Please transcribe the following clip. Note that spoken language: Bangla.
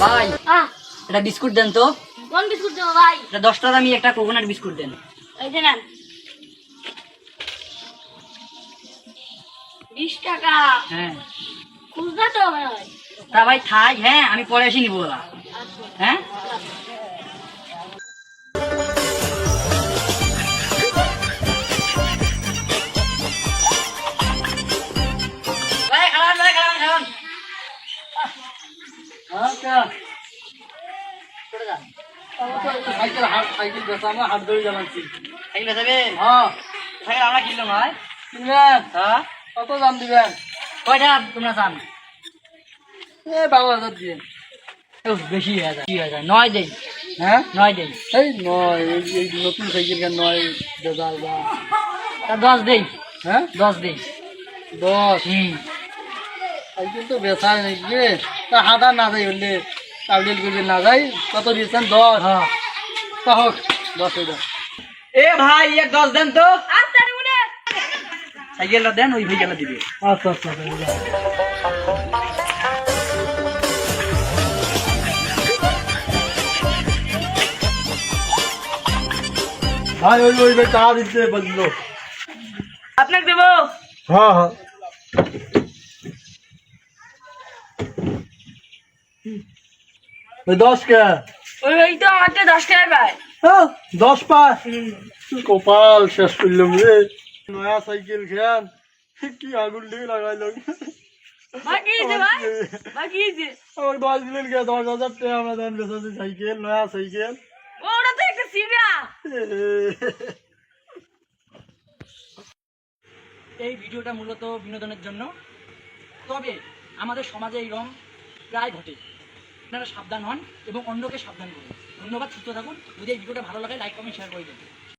ভাই এটা বিস্কুট দেন তো। কোন বিস্কুট দেবো ভাই? এটা 10 টাকা আমি একটা কোকোনাট বিস্কুট দেন। এই যে নেন 20 টাকা। হ্যাঁ খুচরা তো হবে ভাই। তা ভাই থাক, হ্যাঁ আমি পরে এসে নিবো ওরা। আচ্ছা হ্যাঁ ভাই খালান, ভাই খালান, খালান। আচ্ছা চলে যান। সাইকেল বেচা আমরা হাট ধরে জানাচ্ছি। সাইকেল বেচাবেন? হ্যাঁ সাইকেল আমরা কিনলাম ভাই। কিনবেন? হ্যাঁ কত দাম দিবেন? কয়টা তোমরা চান? 12,000 দিবেন। বেশি হয়ে যায়, 9 দেই। হ্যাঁ 9 দেই। এই নয়, এই নতুন সাইকেল কেন নয় বেজাল বা? তা 10 দেই। হ্যাঁ 10 দেই। 10 হুম সাইকেল তো বেচায় নাকি রে? তা হাঁটা না যাই বললে টাউডেল করবে না যাই, কত দিয়েছেন? 10। হ্যাঁ তা হোক 10 দাম। এ ভাই এক 10 দেন তো। আচ্ছা রে সাইকেলটা দেন, ওই ভেইকেলটা দিবে। আচ্ছা আচ্ছা ভাই ওই ভাই টাকা দিতে বললো। আপনাকে দেবো। হ্যাঁ হ্যাঁ ওই 10 কে? ওই তো আমাকে 10 টাকা পায়। হ্যাঁ 10 পায়। কপাল শেষ করলাম রে। নয়া সাইকেল খেয়ান কি আগুন দিয়ে লাগাইলাম। বাকি আছে ভাই, বাকি আছে। আমার 10 দিলেন কে? 10,000 টাকা আমরা দেন বেচাচ্ছি সাইকেল, নয়া সাইকেল। ওটা তো একটা সিরা। এই ভিডিওটা মূলত বিনোদনের জন্য, তবে আমাদের সমাজে এইরকম প্রায় ঘটে। আপনারা সাবধান হন এবং অন্যকে সাবধান করুন। ধন্যবাদ, সুস্থ থাকুন। যদি এই ভিডিওটা ভালো লাগে লাইক কমেন্ট শেয়ার করে দেবেন।